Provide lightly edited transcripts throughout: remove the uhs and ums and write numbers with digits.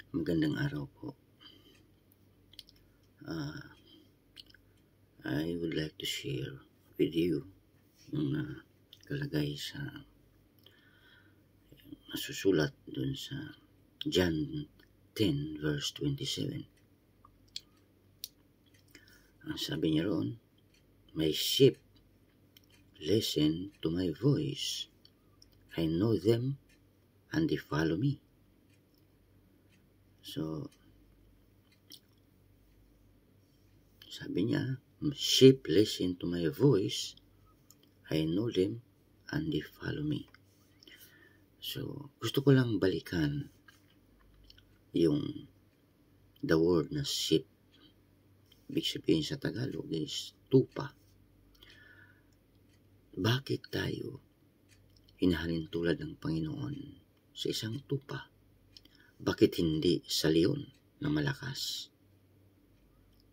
Magandang araw po. I would like to share with you yung kalagay sa nasusulat dun sa John 10 verse 27. Ang sabi niya roon, "My sheep listen to my voice. I know them and they follow me." So, sabi niya, "Sheep listen to my voice. I know them and they follow me." So, gusto ko lang balikan yung the word na sheep. Ibig sabihin sa Tagalog is tupa. Bakit tayo hinahalin tulad ng Panginoon sa isang tupa? Bakit hindi sa leon na malakas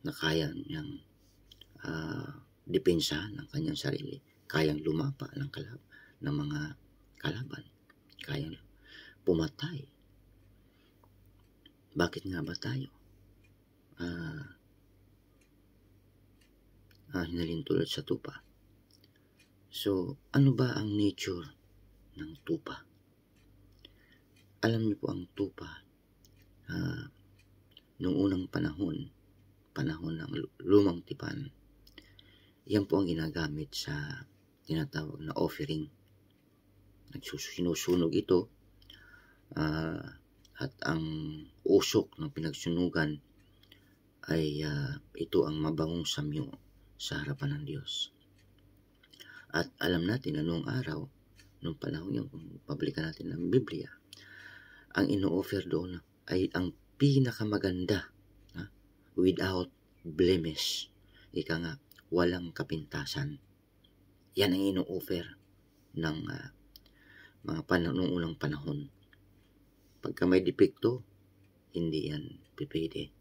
na kaya niyang depensahan ng kanyang sarili, kayang lumapa ng mga kalaban, kayang pumatay? Bakit nga ba tayo hinalin tulad sa tupa? So, ano ba ang nature ng tupa? Alam niyo po ang tupa, noong unang panahon ng lumang tipan, yan po ang ginagamit sa tinatawag na offering. Sinusunog ito at ang usok ng pinagsunugan ay ito ang mabangong samyo sa harapan ng Diyos. At alam natin na noong araw, noong panahon yun, kung pabalikan natin ng Biblia, ang ino-offer doon ay ang pinakamaganda, without blemish. Ika nga, walang kapintasan. Yan ang ino-offer ng mga noong unang panahon. Pagka may depekto, hindi yan pipili.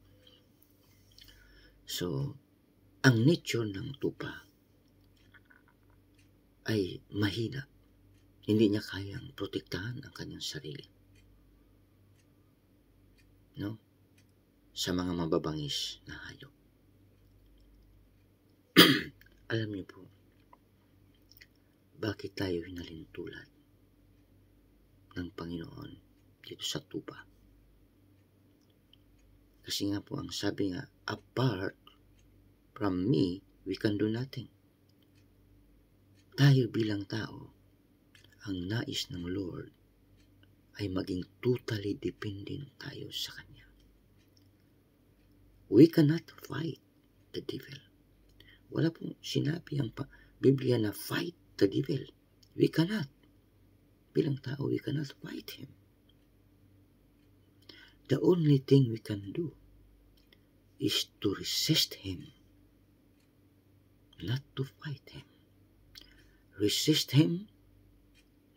So, ang nature ng tupa ay mahina. Hindi niya kayang protektahan ang kanyang sarili, no? Sa mga mababangis na hayop. Alam niyo po, bakit tayo hinalin tulad ng Panginoon dito sa tupa? Kasi nga po, ang sabi nga, apart from me, we can do nothing. Tayo bilang tao, ang nais ng Lord ay maging totally dependent tayo sa Kanya. We cannot fight the devil. Wala pong sinabi ang Biblia na fight the devil. We cannot. Bilang tao, we cannot fight him. The only thing we can do is to resist him, not to fight him. Resist him,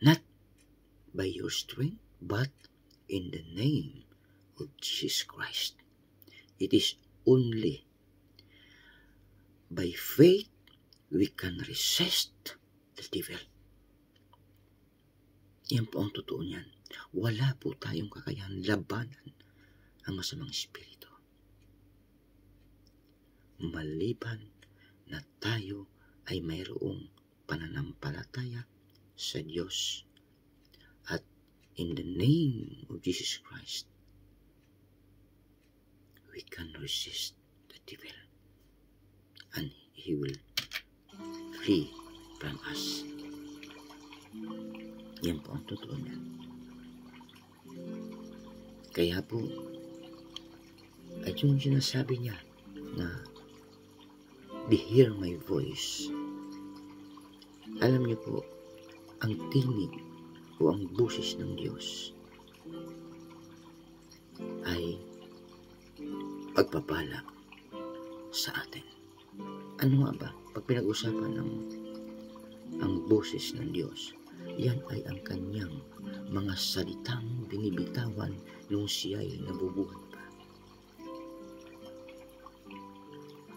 not by your strength, but in the name of Jesus Christ. It is only by faith we can resist the devil. Yan po ang totoo niyan. Wala po tayong kakayahan labanan ang masamang espiritu, maliban na tayo ay mayroong pananampalataya sa Diyos, at in the name of Jesus Christ we can resist the devil and he will flee from us. Yan po ang totoo niyan. Kaya po, at yung sinasabi niya na they hear my voice. Alam niyo po, ang tinig o ang boses ng Diyos ay pagpapala sa atin. Ano nga ba? Pag pinag-usapan ang boses ng Diyos, yan ay ang kanyang mga salitang binibitawan nung siya'y nabubuhay pa.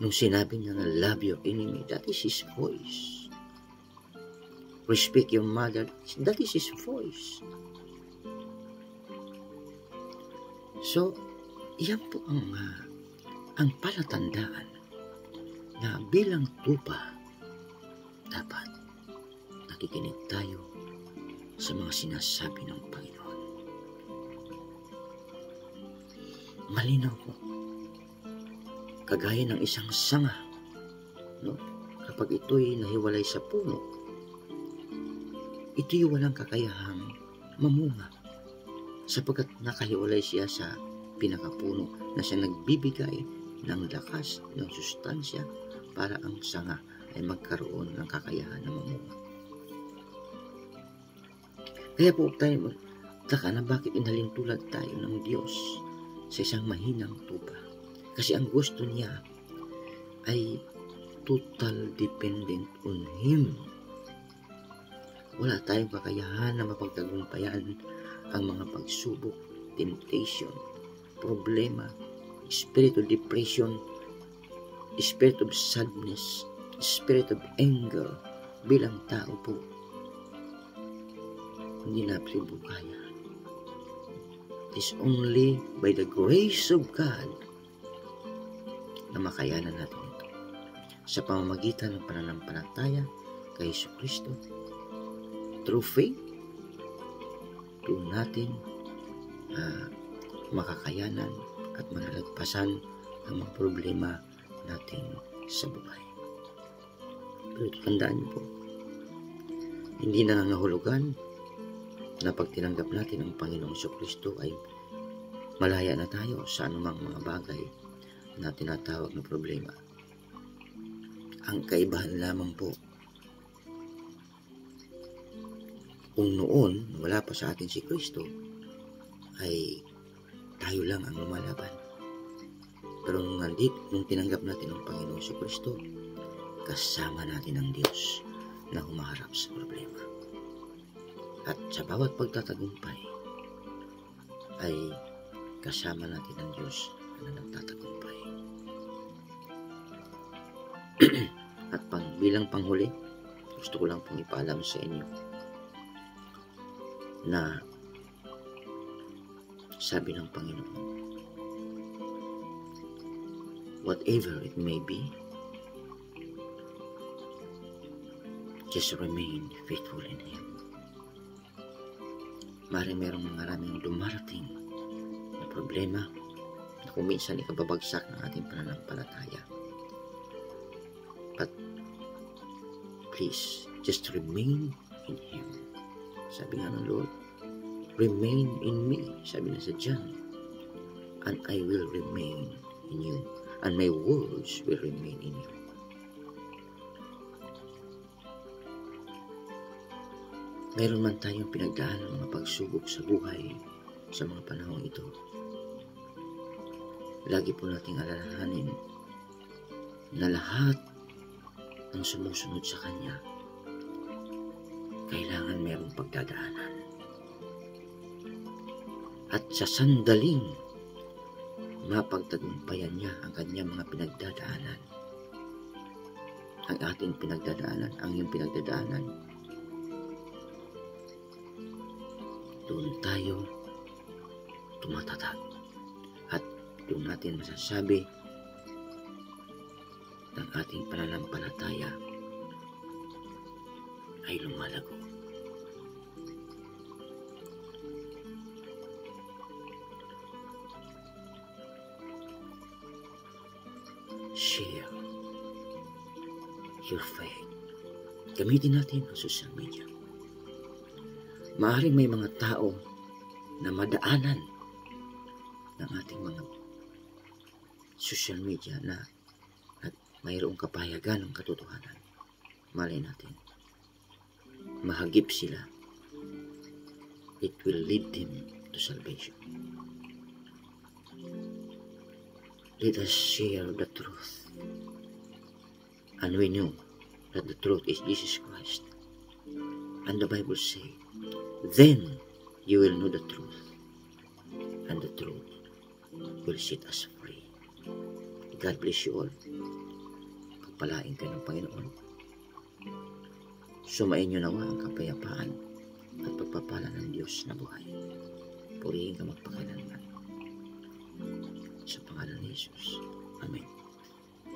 Nung sinabi niya na love your enemy, that is His voice. Respect your mother, that is His voice. So, Iyan po ang palatandaan na bilang tupa, dapat nakikinig tayo sa mga sinasabi ng Panginoon. Malinaw po, kagaya ng isang sanga, no? Kapag ito'y nahiwalay sa puno, ito'y walang kakayahang mamunga sapagkat nakahiwalay siya sa pinakapuno na siya nagbibigay ng lakas, ng sustansya para ang sanga ay magkaroon ng kakayahan na mamunga. Kaya po tayo magtaka na bakit inhalintulad tayo ng Diyos sa isang mahinang tupa. Kasi ang gusto niya ay total dependent on Him. Wala tayong kakayahan na mapagtagumpayan ang mga pagsubok, temptation, problema, spirit of depression, spirit of sadness, spirit of anger bilang tao po. Hindi natin po kaya. It is only by the grace of God na makayanan natin ito. Sa pamamagitan ng pananampalataya kay Jesucristo, through faith, doon natin makakayanan at malalagpasan ang mga problema natin sa buhay. Pero tandaan niyo po, hindi nangangahulugan na pag tinanggap natin ang Panginoong Jesucristo ay malaya na tayo sa anumang mga bagay na tinatawag na problema. Ang kaibahan lamang po, kung noon wala pa sa atin si Kristo, ay tayo lang ang lumalaban. Pero nung tinanggap natin ang Panginoong Jesucristo, kasama natin ang Diyos na humaharap sa problema. At sa bawat pagtatagumpay, ay kasama natin ang Diyos na nagtatagumpay. At bilang panghuli, gusto ko lang pong ipaalam sa inyo na sabi ng Panginoon, whatever it may be, just remain faithful in Him. Merong maraming dumarating na problema na kung minsan ikababagsak ng ating pananampalataya. But please, just remain in Him. Sabi nga ng Lord, remain in me, sabi na sa John, and I will remain in you, and my words will remain in you. Mayroon man tayong pinagdaan ng mga pagsubok sa buhay sa mga panahon ito, lagi po nating alalahanin na lahat ng sumusunod sa Kanya kailangan mayroong pagdadaanan. At sa sandaling mapagtagumpayan niya ang Kanyang mga pinagdadaanan, ang ating pinagdadaanan, ang iyong pinagdadaanan, doon tayo tumatatag at doon natin masasabi ng ating pananampalataya ay lumalago. Share your faith. Gamitin natin ang social media. Maaaring may mga tao na madaanan ng ating mga social media na at mayroong kapayagan ng katotohanan. Malay natin, mahagip sila. It will lead them to salvation. Let us share the truth. And we know that the truth is Jesus Christ. And the Bible says, then you will know the truth, and the truth will set us free. God bless you all. Pagpalain kayo ng Panginoon. Sumain nyo nawa ang kapayapaan at pagpapala ng Diyos na buhay. Purihin ka magpakailanman. sa pangalan ni Jesus. Amen.